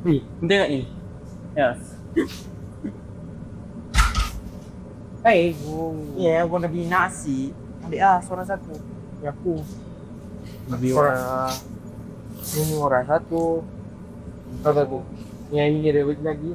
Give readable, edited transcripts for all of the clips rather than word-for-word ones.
Ni, tengok ni. Ya. Ya, gua nak beli nasi. Ambil seorang satu. Ya aku. Lebih orang. Ini orang satu. Tahu tak tu? Yang ini ada lagi.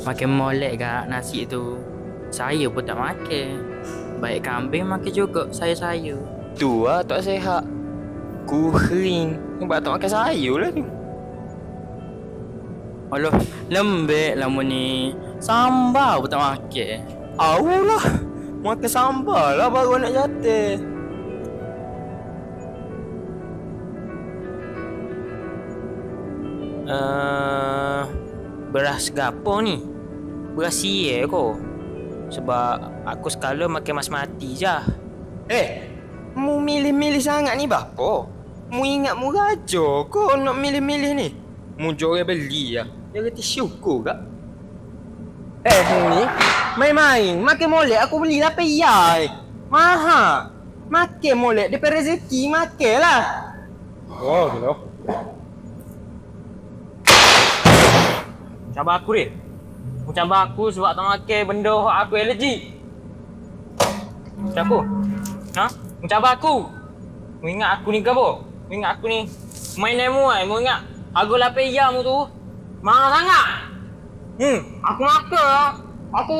Makan molek gak nasi tu. Saya pun tak makan. Baik kambing makan juga saya. Tu lah tak sihat. Kuring. Nampak tak makan sayur lah tu. Alah, lembek lama ni. Sambal pun tak makan. Awulah. Makan sambal lah baru nak jatuh. Beras gapo ni? Beras siye ko. Sebab aku sekala makan mas mati je. Mu milih-milih sangat ni bapa. Mu ingat mu raja kau nak milih-milih ni. Mu jorang beli lah. Dia kata syukur kak. Mu ni main-main. Makan molek aku beli lah payah. Mahal. Makan molek dia rezeki makan lah. Oh, gitu. Cabar aku dia. Kau cabar aku sebab tak makan benda hak aku alergi. Macam aku? Ha? Kau cabar aku. Kau ingat aku ni ke apa? Kau ingat aku ni mainan mu kan? Kau ingat harga lapar mu tu mahal sangat. Aku makan lah. Aku